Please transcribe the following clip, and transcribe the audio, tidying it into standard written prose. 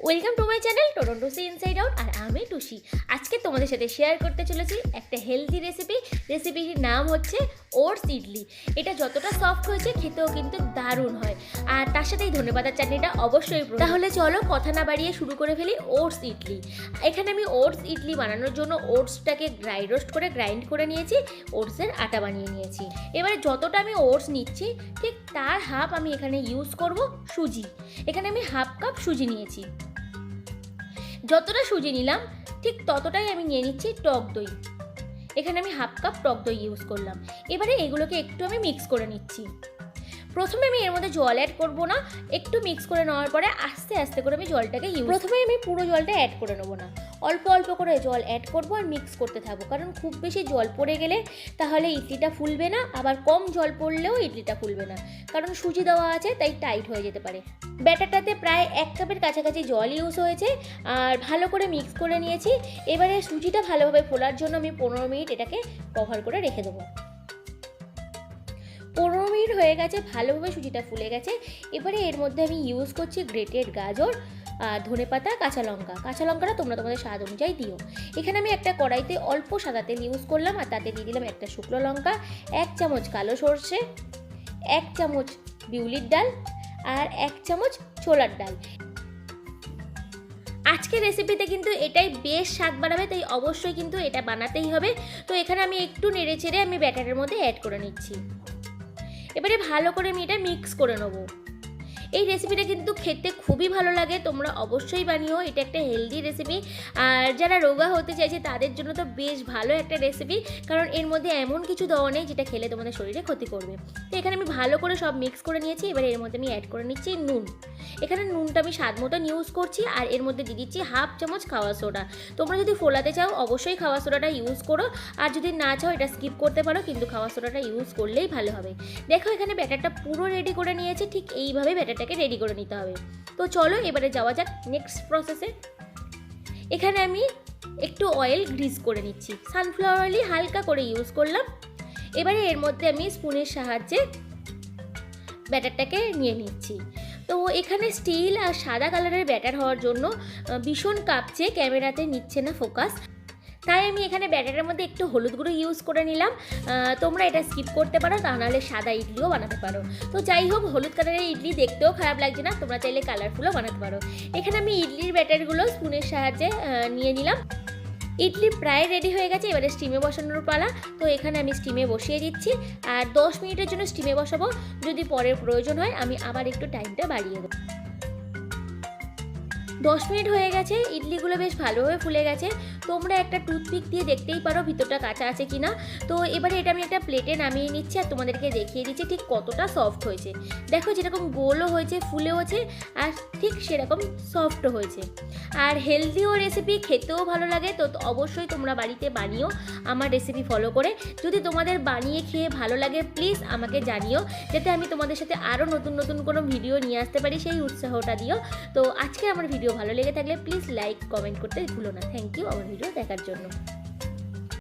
Welcome to my channel Toronto see inside out. আর আমি টুসি আজকে তোমাদের সাথে শেয়ার করতে চলেছি একটা হেলদি রেসিপির নাম হচ্ছে ওটস ইডলি। এটা যতটা সফট হয়েছে খেতেও কিন্তু দারুণ হয়, আর তার সাথে এই ধনেপাতার চাটনিটা অবশ্যই। তাহলে চলো কথা না বাড়িয়ে শুরু করে ফেলি ওটস ইডলি। এখানে আমি ওটস ইডলি বানানোর জন্য ওটসটাকে ড্রাই রোস্ট করে গ্রাইন্ড করে নিয়েছি, ওটসের আটা বানিয়ে নিয়েছি। এবারে যতটা আমি ওটস নিচ্ছি ঠিক তার হাফ আমি এখানে ইউজ করব সুজি। এখানে আমি হাফ কাপ সুজি নিয়েছি। যতটা সুজি নিলাম ঠিক ততটাই আমি নিয়ে নিচ্ছি টক দই। এখানে আমি হাফ কাপ টক দই ইউজ করলাম। এবারে এগুলোকে একটু আমি মিক্স করে নিচ্ছি। প্রথমে আমি এর মধ্যে জল অ্যাড করব না, একটু মিক্স করে নেওয়ার পরে আস্তে আস্তে করে আমি জলটাকে প্রথমে আমি পুরো জলটা অ্যাড করে নেবো না, অল্প অল্প করে জল অ্যাড করবো আর মিক্স করতে থাকবো। কারণ খুব বেশি জল পড়ে গেলে তাহলে ইডলিটা ফুলবে না, আবার কম জল পড়লেও ইডলিটা ফুলবে না, কারণ সুজি দেওয়া আছে তাই টাইট হয়ে যেতে পারে। ব্যাটারটাতে প্রায় 1 কাপের কাছাকাছি জল ইউজ হয়েছে আর ভালো করে মিক্স করে নিয়েছি। এবারে সুজিটা ভালোভাবে ফোলার জন্য আমি 15 মিনিট এটাকে কভার করে রেখে দেবো। 15 মিনিট হয়ে গেছে, ভালোভাবে সুজিটা ফুলে গেছে। এবারে এর মধ্যে আমি ইউজ করছি গ্রেটেড গাজর আর ধনেপাতা, কাঁচা লঙ্কাটা তোমরা তোমাদের স্বাদ অনুযায়ী দিও। এখানে আমি একটা কড়াইতে অল্প সাদা তেল ইউজ করলাম আর তাতে দিয়ে দিলাম একটা শুকনো লঙ্কা, 1 চামচ কালো সর্ষে, 1 চামচ বিউলির ডাল আর 1 চামচ ছোলার ডাল। আজকের রেসিপিতে কিন্তু এটাই বেশ স্বাদ বাড়াবে, তাই অবশ্যই কিন্তু এটা বানাতেই হবে। তো এখানে আমি একটু নেড়ে চেড়ে আমি ব্যাটারের মধ্যে অ্যাড করে নিচ্ছি। এবারে ভালো করে আমি এটা মিক্স করে নেবো। এই রেসিপিটা কিন্তু খেতে খুবই ভালো লাগে, তোমরা অবশ্যই বানিও। এটা একটা হেলদি রেসিপি, আর যারা রোগা হতে চাইছে তাদের জন্য তো বেশ ভালো একটা রেসিপি, কারণ এর মধ্যে এমন কিছু দেওয়া নেই যেটা খেলে তোমাদের শরীরে ক্ষতি করবে। তো এখানে আমি ভালো করে সব মিক্স করে নিয়েছি। এবার এর মধ্যে আমি অ্যাড করে নিচ্ছি নুন। এখানে নুনটা আমি স্বাদ মতন ইউজ করছি আর এর মধ্যে দিয়ে দিচ্ছি হাফ চামচ খাওয়া সোডা। তোমরা যদি ফোলাতে চাও অবশ্যই খাওয়া সোডাটা ইউজ করো, আর যদি না চাও এটা স্কিপ করতে পারো, কিন্তু খাওয়া সোডাটা ইউজ করলেই ভালো হবে। দেখো এখানে ব্যাটারটা পুরো রেডি করে নিয়েছি, ঠিক এইভাবে ব্যাটারটাকে রেডি করে নিতে হবে। তো চলো এবারে যাওয়া যাক নেক্সট প্রসেসে। এখানে আমি একটু অয়েল গ্রিস করে নিচ্ছি, সানফ্লাওয়ার অয়েলই হালকা করে ইউজ করলাম। এবারে এর মধ্যে আমি স্পুনের সাহায্যে ব্যাটারটাকে নিয়ে নিচ্ছি। তো এখানে স্টিল আর সাদা কালারের ব্যাটার হওয়ার জন্য ভীষণ কাঁপছে, ক্যামেরাতে নিচ্ছে না ফোকাস, তাই আমি এখানে ব্যাটারের মধ্যে একটু হলুদ গুঁড়ো ইউজ করে নিলাম। তোমরা এটা স্কিপ করতে পারো, তা নাহলে সাদা ইডলিও বানাতে পারো। তো যাই হোক, হলুদ কালারের ইডলি দেখতেও খারাপ লাগছে না, তোমরা চাইলে কালারফুলও বানাতে পারো। এখানে আমি ইডলির ব্যাটারগুলো স্পুনের সাহায্যে নিয়ে নিলাম। ইডলি প্রায় রেডি হয়ে গেছে, এবারে স্টিমে বসানোর পালা। তো এখানে আমি স্টিমে বসিয়ে দিচ্ছি আর 10 মিনিটের জন্য স্টিমে বসাবো। যদি পরে প্রয়োজন হয় আমি আবার একটু টাইমটা বাড়িয়ে দেবো। 10 মিনিট হয়ে গেছে, ইডলিগুলো বেশ ভালোভাবে ফুলে গেছে। তোমরা একটা টুথপিক দিয়ে দেখতেই পারো ভিতরটা কাঁচা আছে কিনা। তো এবারে এটা আমি একটা প্লেটে নামিয়ে নিচ্ছি আর তোমাদেরকে দেখিয়ে দিচ্ছি ঠিক কতটা সফট হয়েছে। দেখো যেরকম গোলও হয়েছে, ফুলেও হয়েছে আর ঠিক সেরকম সফটও হয়েছে। আর হেলদিও রেসিপি, খেতেও ভালো লাগে। তো অবশ্যই তোমরা বাড়িতে বানিও আমার রেসিপি ফলো করে। যদি তোমাদের বানিয়ে খেয়ে ভালো লাগে প্লিজ আমাকে জানিও, যাতে আমি তোমাদের সাথে আরও নতুন নতুন কোনো ভিডিও নিয়ে আসতে পারি, সেই উৎসাহটা দিও। তো আজকে আমার ভিডিও ভালো লেগে থাকলে প্লিজ লাইক কমেন্ট করতে ভুলো না। থ্যাংক ইউ আমার ভিডিও দেখার জন্য।